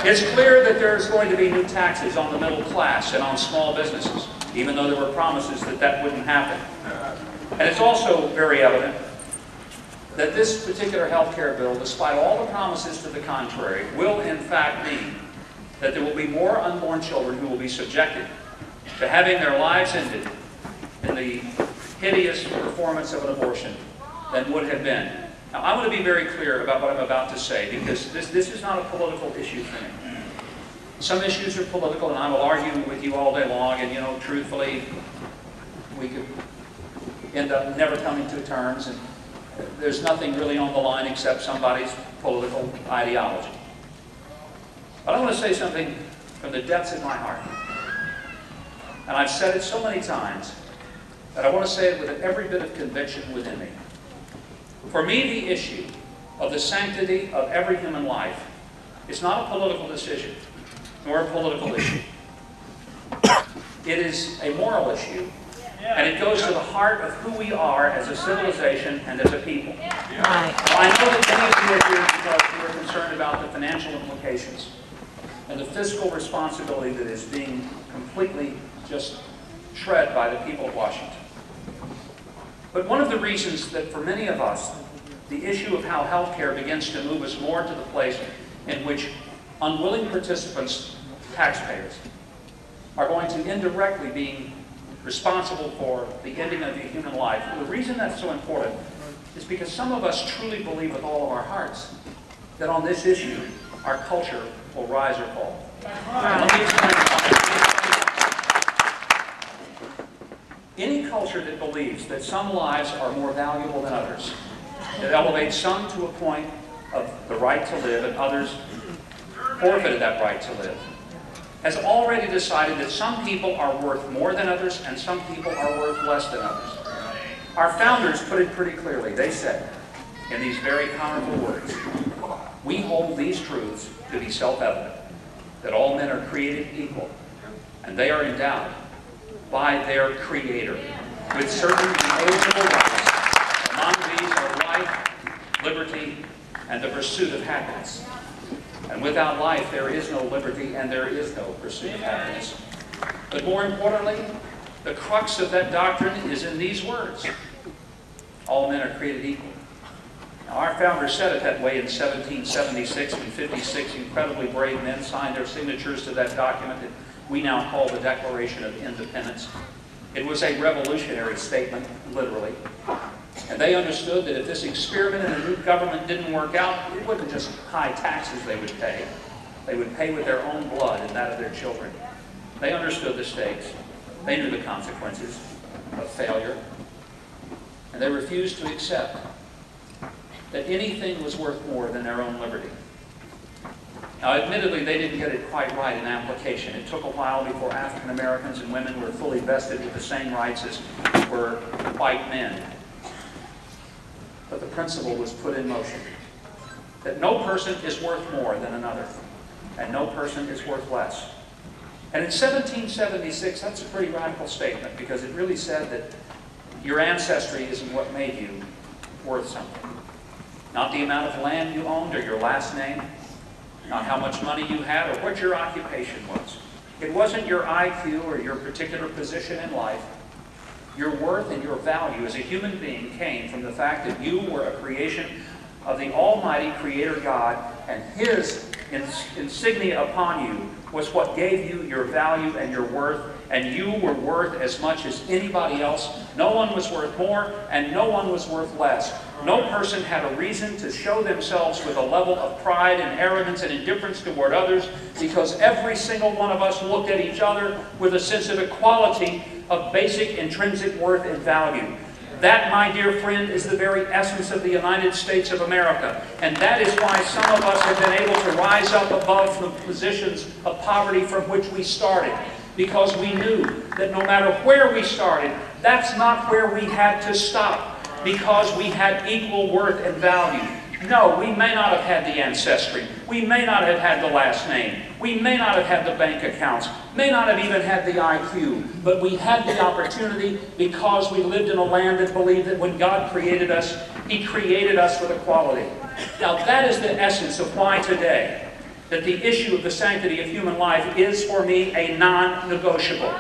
It's clear that there's going to be new taxes on the middle class and on small businesses, even though there were promises that that wouldn't happen. And it's also very evident that this particular health care bill, despite all the promises to the contrary, will in fact mean that there will be more unborn children who will be subjected to having their lives ended in the hideous performance of an abortion than would have been. Now, I want to be very clear about what I'm about to say, because this is not a political issue for me. Some issues are political, and I will argue with you all day long, and, you know, truthfully, we could end up never coming to terms, and there's nothing really on the line except somebody's political ideology. But I want to say something from the depths of my heart. And I've said it so many times that I want to say it with every bit of conviction within me. For me, the issue of the sanctity of every human life is not a political decision, nor a political issue. It is a moral issue, and it goes to the heart of who we are as a civilization and as a people. I know that many of you are here because you are concerned about the financial implications and the fiscal responsibility that is being completely just shred by the people of Washington. But one of the reasons that for many of us, the issue of how health care begins to move us more to the place in which unwilling participants, taxpayers, are going to indirectly be responsible for the ending of the human life. The reason that's so important is because some of us truly believe with all of our hearts that on this issue, our culture will rise or fall. And let me explain why. Any culture that believes that some lives are more valuable than others, that elevates some to a point of the right to live and others forfeited that right to live, has already decided that some people are worth more than others and some people are worth less than others. Our founders put it pretty clearly. They said, in these very powerful words, we hold these truths to be self-evident, that all men are created equal, and they are endowed by their Creator with certain inalienable rights. Among these are life, liberty, and the pursuit of happiness. And without life, there is no liberty and there is no pursuit of happiness. But more importantly, the crux of that doctrine is in these words. All men are created equal. Now, our founders said it that way in 1776 and 56. Incredibly brave men signed their signatures to that document that we now call the Declaration of Independence. It was a revolutionary statement, literally. And they understood that if this experiment in a new government didn't work out, it wasn't just high taxes they would pay. They would pay with their own blood and that of their children. They understood the stakes. They knew the consequences of failure. And they refused to accept that anything was worth more than their own liberty. Now, admittedly, they didn't get it quite right in application. It took a while before African Americans and women were fully vested with the same rights as were white men. But the principle was put in motion that no person is worth more than another, and no person is worth less. And in 1776, that's a pretty radical statement, because it really said that your ancestry isn't what made you worth something. Not the amount of land you owned or your last name, not how much money you had or what your occupation was. It wasn't your IQ or your particular position in life. Your worth and your value as a human being came from the fact that you were a creation of the Almighty Creator God, and His insignia upon you was what gave you your value and your worth, and you were worth as much as anybody else. No one was worth more, and no one was worth less. No person had a reason to show themselves with a level of pride and arrogance and indifference toward others, because every single one of us looked at each other with a sense of equality of basic intrinsic worth and value. That, my dear friend, is the very essence of the United States of America. And that is why some of us have been able to rise up above the positions of poverty from which we started. Because we knew that no matter where we started, that's not where we had to stop. Because we had equal worth and value. No, we may not have had the ancestry. We may not have had the last name. We may not have had the bank accounts. May not have even had the IQ. But we had the opportunity because we lived in a land that believed that when God created us, He created us with equality. Now that is the essence of why today that the issue of the sanctity of human life is for me a non-negotiable.